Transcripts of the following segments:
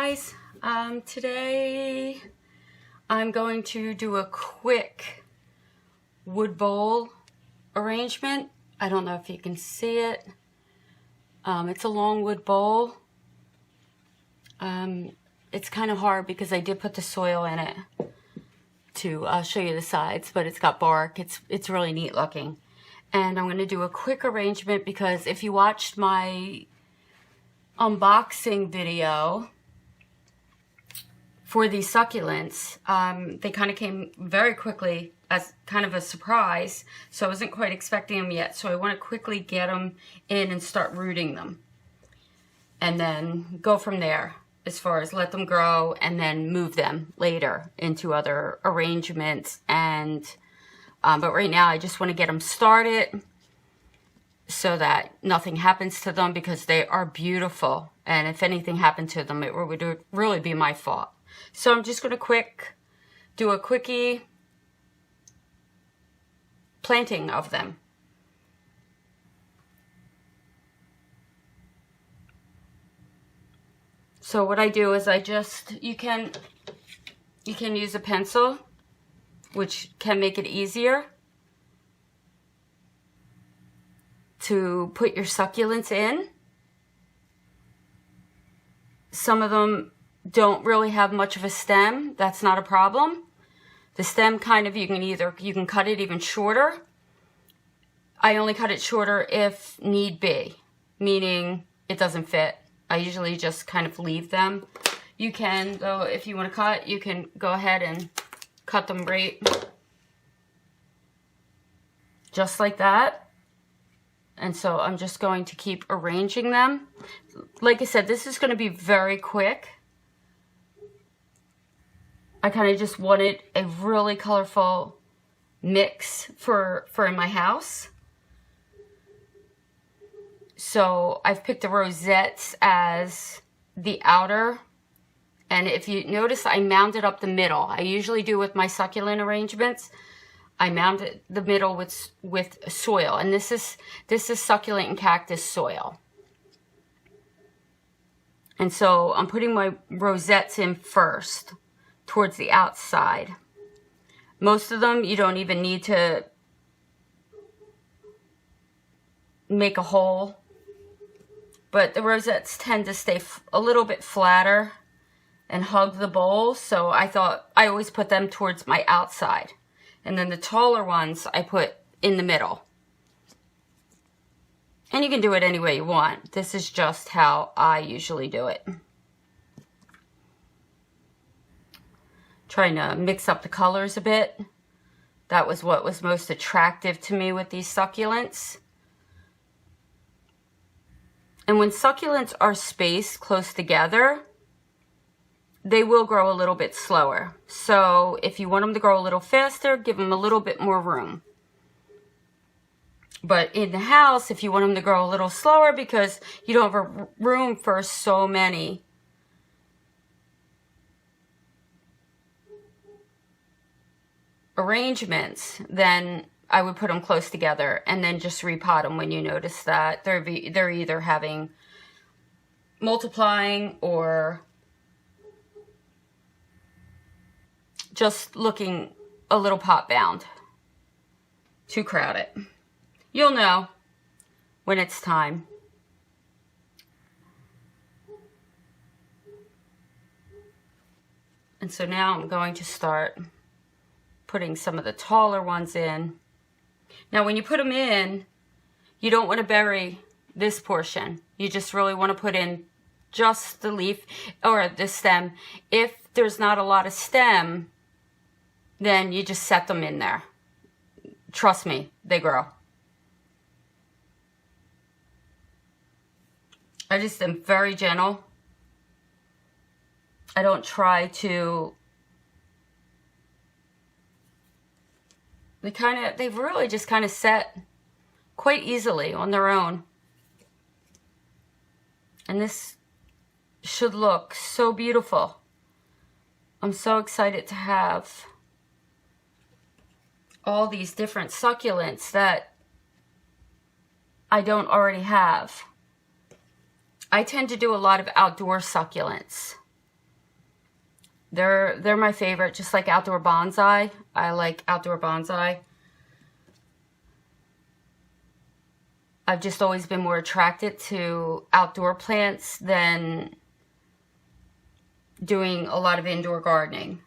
guys, today I'm going to do a quick wood bowl arrangement. I don't know if you can see it. It's a long wood bowl. It's kind of hard because I did put the soil in it to show you the sides, but it's got bark. It's really neat looking. And I'm going to do a quick arrangement because if you watched my unboxing video for these succulents, they kind of came very quickly as kind of a surprise, so I wasn't quite expecting them yet. So I want to quickly get them in and start rooting them, and then go from there as far as let them grow and then move them later into other arrangements. And but right now I just want to get them started so that nothing happens to them, because they are beautiful, and if anything happened to them, it would really be my fault. So I'm just going to do a quickie planting of them. So what I do is you can use a pencil, which can make it easier to put your succulents in. Some of them don't really have much of a stem. That's not a problem. The stem kind of, you can cut it even shorter. I only cut it shorter if need be, meaning it doesn't fit. I usually just kind of leave them. You can, though, if you want to cut, you can go ahead and cut them right just like that. And so I'm just going to keep arranging them. Like I said, this is going to be very quick. I kind of just wanted a really colorful mix for in my house. So I've picked the rosettes as the outer. And if you notice, I mounded up the middle. I usually do with my succulent arrangements. I mounded the middle with soil, and this is succulent and cactus soil. And so I'm putting my rosettes in first, towards the outside. Most of them you don't even need to make a hole, but the rosettes tend to stay a little bit flatter and hug the bowl, so I thought I always put them towards my outside. And then the taller ones I put in the middle. And you can do it any way you want. This is just how I usually do it. Trying to mix up the colors a bit. That was what was most attractive to me with these succulents. And when succulents are spaced close together, they will grow a little bit slower. So if you want them to grow a little faster, give them a little bit more room. But in the house, if you want them to grow a little slower because you don't have room for so many arrangements, then I would put them close together and then just repot them when you notice that they're either having multiplying or just looking a little pot bound, too crowded. You'll know when it's time. And so now I'm going to start putting some of the taller ones in. Now when you put them in, you don't want to bury this portion. You just really want to put in just the leaf or the stem. If there's not a lot of stem, then you just set them in there. Trust me, they grow. I just am very gentle. I don't try to... They've really just kind of set quite easily on their own. And this should look so beautiful. I'm so excited to have all these different succulents that I don't already have. I tend to do a lot of outdoor succulents. They're my favorite, just like outdoor bonsai. I like outdoor bonsai. I've just always been more attracted to outdoor plants than doing a lot of indoor gardening.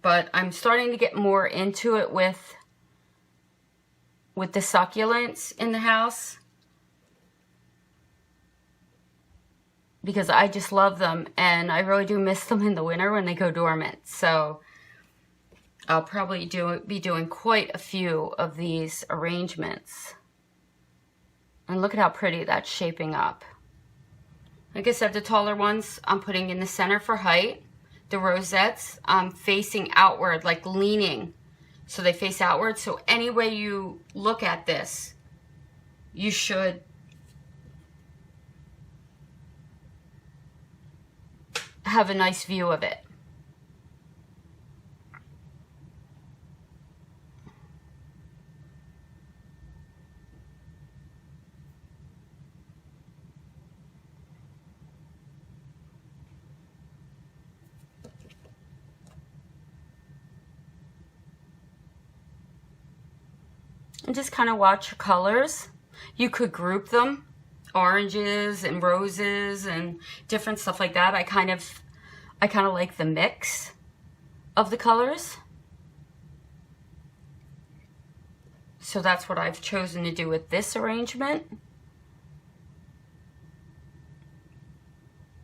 But I'm starting to get more into it with the succulents in the house, because I just love them, and I really do miss them in the winter when they go dormant. So I'll probably be doing quite a few of these arrangements. And look at how pretty that's shaping up. Like I said, the taller ones I'm putting in the center for height. The rosettes I'm facing outward, like leaning, so they face outward. So any way you look at this, you should have a nice view of it. And just kind of watch your colors. You could group them, oranges and roses and different stuff like that. I kind of like the mix of the colors. So that's what I've chosen to do with this arrangement.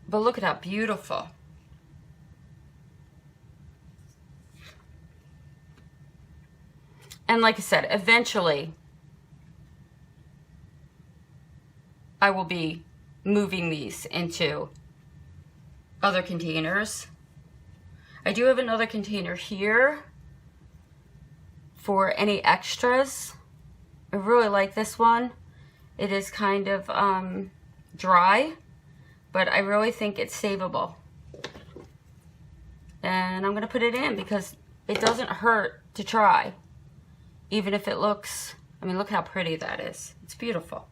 But look at how beautiful. And like I said, eventually I will be moving these into other containers. I do have another container here for any extras. I really like this one. It is kind of dry, but I really think it's savable. And I'm going to put it in because it doesn't hurt to try. Even if it looks, I mean, look how pretty that is. It's beautiful.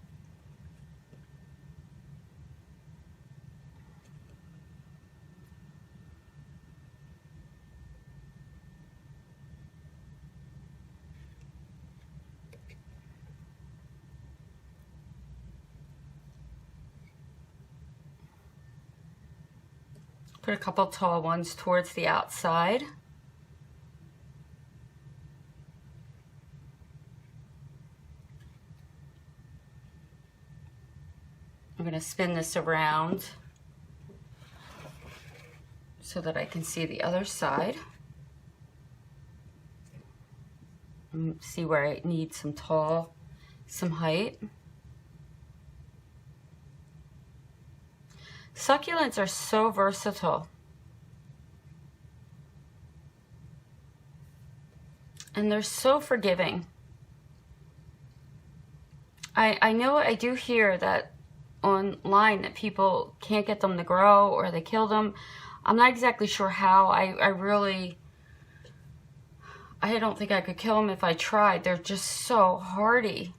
Put a couple tall ones towards the outside. I'm going to spin this around so that I can see the other side. And see where I need some height. Succulents are so versatile. And they're so forgiving. I know I do hear that online that people can't get them to grow or they kill them. I'm not exactly sure how. I don't think I could kill them if I tried. They're just so hardy.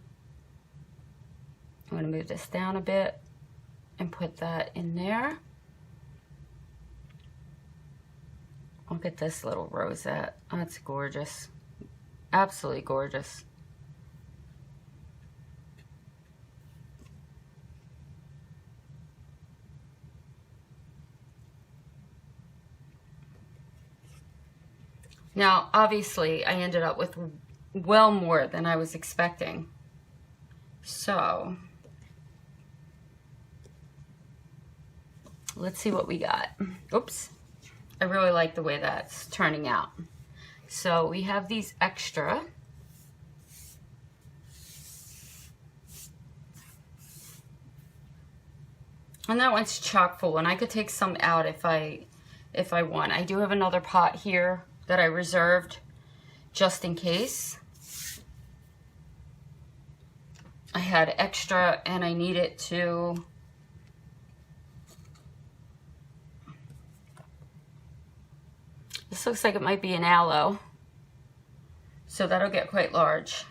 I'm going to move this down a bit and put that in there. Look at this little rosette. Oh, that's gorgeous. Absolutely gorgeous. Now, obviously, I ended up with well more than I was expecting. So, let's see what we got. Oops. I really like the way that's turning out. So, we have these extra. And that one's chock full, and I could take some out if I want. I do have another pot here that I reserved just in case. I had extra and I need it to this looks like it might be an aloe, so that'll get quite large.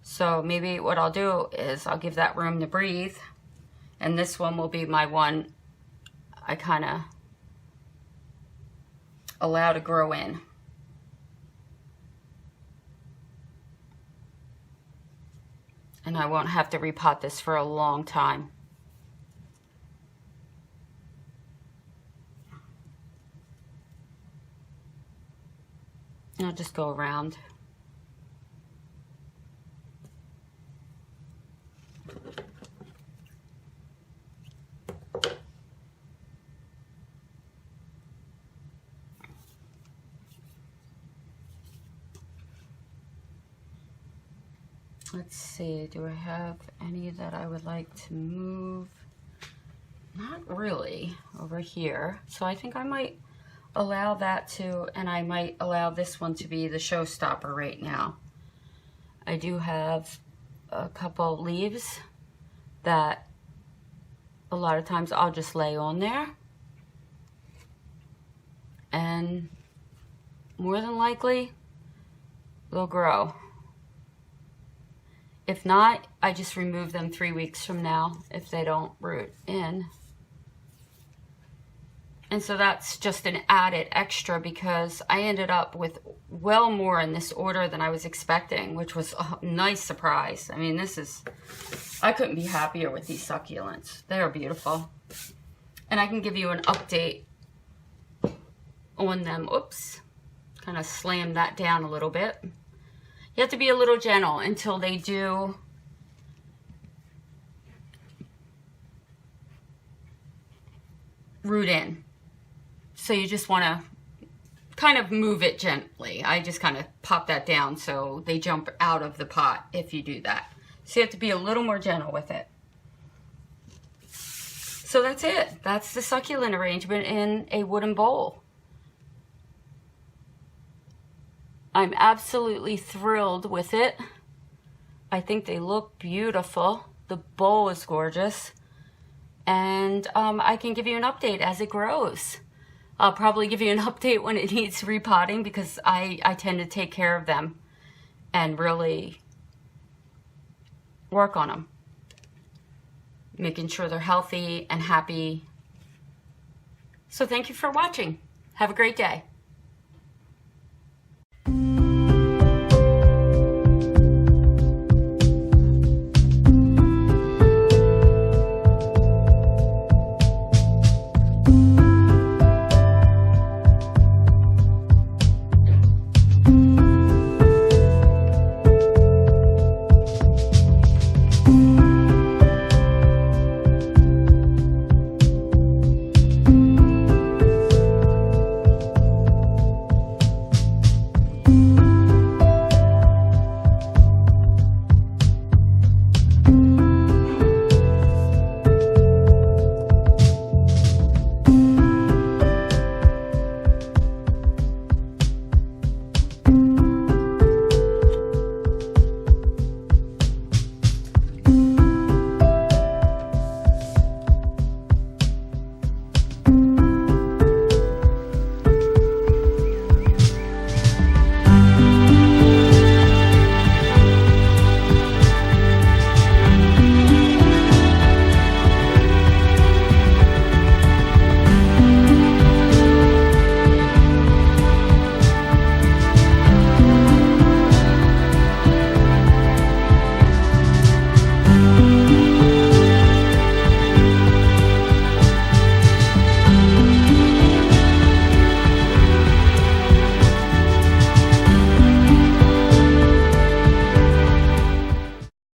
So maybe what I'll do is I'll give that room to breathe, and this one will be my one I kind of allow to grow in. And I won't have to repot this for a long time. I'll just go around. Let's see, do I have any that I would like to move? Not really over here. So I think I might allow that to, and I might allow this one to be the showstopper right now. I do have a couple leaves that a lot of times I'll just lay on there. And more than likely, they'll grow. If not, I just remove them 3 weeks from now if they don't root in. And so that's just an added extra because I ended up with well more in this order than I was expecting, which was a nice surprise. I mean, I couldn't be happier with these succulents. They are beautiful. And I can give you an update on them. Oops, kind of slammed that down a little bit. You have to be a little gentle until they do root in. So you just want to kind of move it gently. I just kind of pop that down so they jump out of the pot if you do that. So you have to be a little more gentle with it. So that's it. That's the succulent arrangement in a wooden bowl. I'm absolutely thrilled with it. I think they look beautiful. The bowl is gorgeous. And I can give you an update as it grows. I'll probably give you an update when it needs repotting because I tend to take care of them and really work on them. Making sure they're healthy and happy. So thank you for watching. Have a great day.